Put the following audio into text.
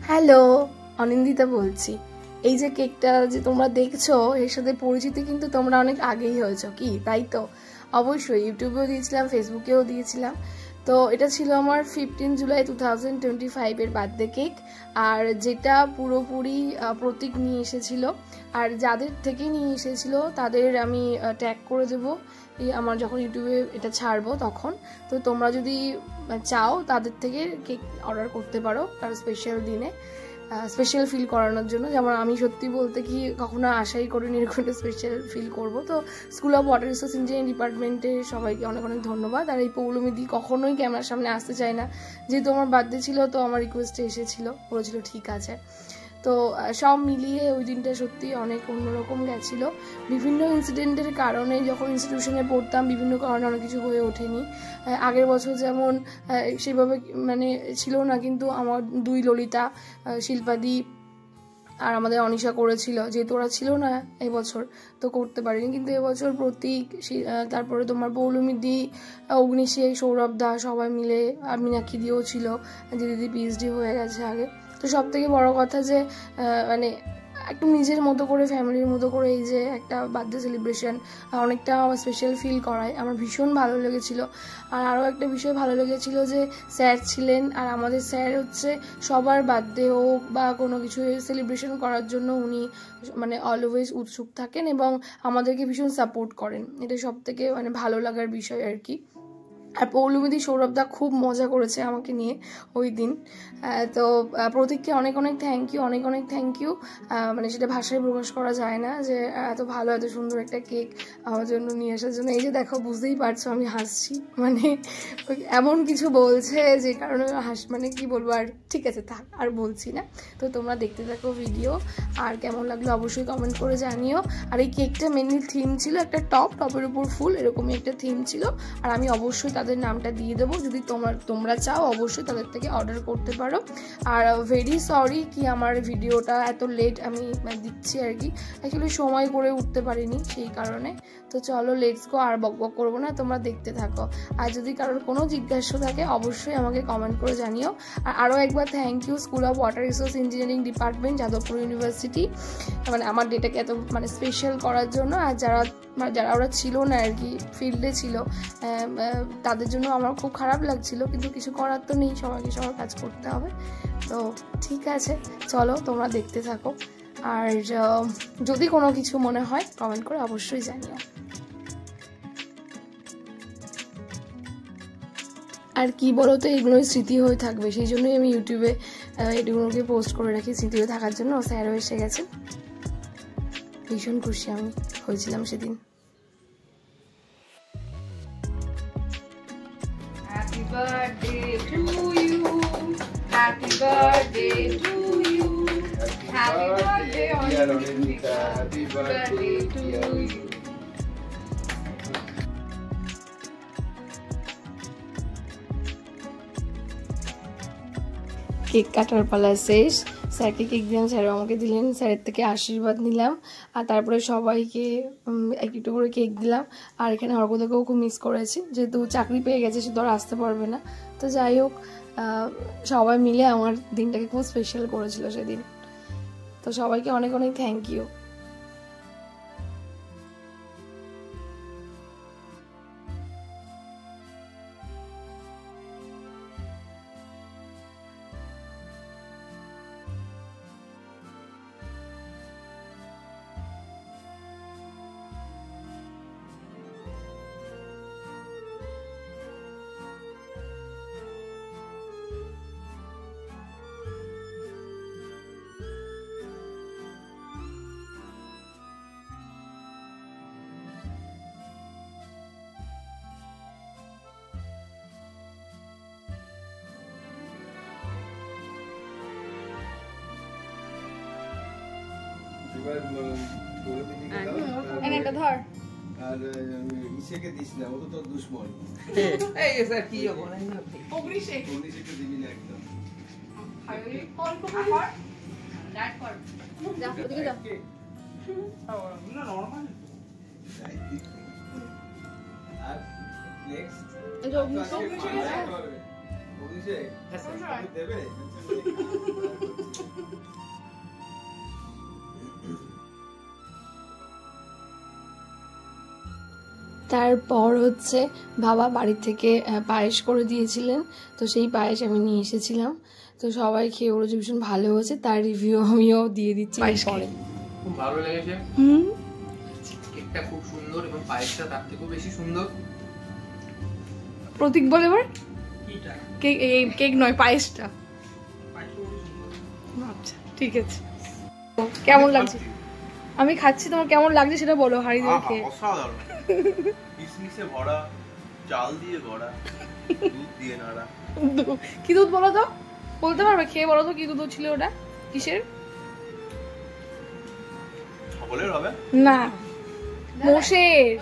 Hello, Anindita বলছি। এই যে কেকটা যে তোমরা দেখছো এর সাথে পরিচিতি কিন্তু তোমরা অনেক আগেই হয়েছো, কি তাই তো? অবশ্যই ইউটিউবেও দিয়েছিলাম, ফেসবুকেও দিয়েছিলাম। তো এটা ছিল আমার 15 জুলাই 2025 বার্থডে কেক, আর যেটা পুরোপুরি প্রতীক নিয়ে এসেছিল। আর যাদের থেকে নিয়ে এসেছিল তাদের আমি ট্যাগ করে দেবো আমার যখন ইউটিউবে এটা ছাড়বো তখন। তো তোমরা যদি চাও তাদের থেকে কেক অর্ডার করতে পারো কারণ স্পেশাল দিনে স্পেশাল ফিল করানোর জন্য। যেমন আমি সত্যি বলতে কি কখনো আশাই করিনি এরকম একটা স্পেশাল ফিল করবো। তো school of water resource engineering ডিপার্টমেন্টের সবাইকে অনেক অনেক ধন্যবাদ। আর এই পৌলমীদি কখনোই ক্যামেরার সামনে আসতে চায় না, যেহেতু আমার বার্থডে ছিল তো আমার রিকোয়েস্টে এসেছিল, বলেছিল ঠিক আছে। তো সব মিলিয়ে ওই দিনটা সত্যি অনেক অন্যরকম গেছিলো। বিভিন্ন ইনসিডেন্টের কারণে যখন ইনস্টিটিউশনে পড়তাম বিভিন্ন কারণে অনেক কিছু হয়ে ওঠেনি। আগের বছর যেমন সেভাবে মানে ছিল না, কিন্তু আমার দুই ললিতা, শিল্পাদি আর আমাদের অনিশা করেছিল, যেহেতু ওরা ছিল না এবছর তো করতে পারিনি। কিন্তু এবছর প্রতীক, তারপরে তোমার পৌলমীদি, অগ্নিশেখ, সৌরভ দা সবাই মিলে, আর মীনাক্ষী দিয়েও ছিল, যে দিদি পিএইচডি হয়ে গেছে আগে। তো সব থেকে বড় কথা যে মানে একটু নিজের মতো করে ফ্যামিলির মতো করে এই যে একটা বার্থডে সেলিব্রেশন অনেকটা স্পেশাল ফিল করায়, আমার ভীষণ ভালো লেগেছিল। আর আরও একটা বিষয় ভালো লেগেছিল যে স্যার ছিলেন, আর আমাদের স্যার হচ্ছে সবার বার্থডে হোক বা কোনো কিছু সেলিব্রেশন করার জন্য উনি মানে অলওয়েজ উৎসুক থাকেন এবং আমাদেরকে ভীষণ সাপোর্ট করেন। এটা সব থেকে মানে ভালো লাগার বিষয় আর কি। আর পৌলমীদি, সৌরভদা খুব মজা করেছে আমাকে নিয়ে ওই দিন। তো প্রতীককে অনেক অনেক থ্যাংক ইউ, অনেক অনেক থ্যাংক ইউ। মানে সেটা ভাষায় প্রকাশ করা যায় না যে এত ভালো এত সুন্দর একটা কেক আমার জন্য নিয়ে আসার জন্য। এই যে দেখো, বুঝতেই পারছো আমি হাসছি, মানে এমন কিছু বলছে যে কারণে মানে কি বলবো, আর ঠিক আছে থাক আর বলছি না। তো তোমরা দেখতে থাকো ভিডিও, আর কেমন লাগলো অবশ্যই কমেন্ট করে জানিও। আর এই কেকটা মেনলি থিম ছিল একটা টপের উপর ফুল, এরকমই একটা থিম ছিল। আর আমি অবশ্যই তাদের নামটা দিয়ে দেবো, যদি তোমরা চাও অবশ্যই তাদের থেকে অর্ডার করতে পারো। আর ভেরি সরি কি আমার ভিডিওটা এত লেট আমি দিচ্ছি আর কি, অ্যাকচুয়ালি সময় করে উঠতে পারিনি সেই কারণে। তো চলো লেটস গো, আর বকবক করবো না, তোমরা দেখতে থাকো। আর যদি কারোর কোনো জিজ্ঞাসা থাকে অবশ্যই আমাকে কমেন্ট করে জানিও। আর আরও একবার thank you school of water resource engineering department, Jadavpur university, মানে আমার ডেটাকে এত মানে স্পেশাল করার জন্য। আর যারা ওরা ছিল না আর কি, ফিল্ডে ছিল, তাদের জন্য আমার খুব খারাপ লাগছিল, কিন্তু কিছু করার তো নেই, সবাইকে সবার কাজ করতে হবে। তো ঠিক আছে, চলো তোমরা দেখতে থাকো। আর যদি কোনো কিছু মনে হয় কমেন্ট করে অবশ্যই জানিও। আর কি বলো তো, এগুলোই স্মৃতি হয়ে থাকবে, সেই জন্যই আমি ইউটিউবে এগুলোকে পোস্ট করে রাখি স্মৃতি হয়ে থাকার জন্য। স্যারও এসে গেছে, ভীষণ খুশি আমি হয়েছিলাম সেদিন। Happy birthday to you. Happy birthday to you. Happy birthday, Anindita. Happy birthday to you. Cake কাটার পালা শেষ, স্যারকে কেক দিলাম, স্যারও আমাকে দিলেন, স্যারের থেকে আশীর্বাদ নিলাম। আর তারপরে সবাইকে একটু করে কেক দিলাম। আর এখানে অর্ঘ্যদাকেও খুব মিস করেছি, যেহেতু চাকরি পেয়ে গেছে সে তো আর আসতে পারবে না। তো যাই হোক, সবাই মিলে আমার দিনটাকে খুব স্পেশাল করেছিল সেদিন। তো সবাইকে অনেক অনেক থ্যাংক ইউ। একটা ধর। আর ইসেকে দিস না, ও তো তোর দুশমন। এই স্যার কি বলে অগ্নিশেখ অগ্নিশেখকে দিবি না একদম। অল্প কর ডাট কর, যা ওদিকে যা। না নরমাল। আর নেক্সট এই যে অগ্নিশেখ অগ্নিশেখ দেবে। তারপর হচ্ছে বাবা বাড়ি থেকে পায়েস করে দিয়েছিলেন, তো সেই পায়েস আমি নিয়ে এসেছিলাম। তো সবাই খেয়ে বলেছে ভীষণ ভালো হয়েছে, তার রিভিউ আমিও দিয়ে দিচ্ছি পরে। খুব ভালো লেগেছে, কেকটা খুব সুন্দর এবং পায়েসটা তার থেকেও বেশি সুন্দর। প্রতীক বলে এবার কিটা কেক, এই কেক নয় পায়েসটা। পাইছো সুন্দর। আচ্ছা ঠিক আছে, কেমন লাগছে? আমি খাচ্ছি, তোমার কেমন লাগছে সেটা বলো হাড়ি ধরে খেয়ে। অসাধারণ, কিসমিসে ভরা, চাল দিয়ে ভরা, দুধ দিয়ে নাড়া। কি দুধ বলো তো, বলতে পারবে? খেয়ে বলো তো কি দুধ ছিল ওটা, কিসের? সকলের হবে না, মোষের।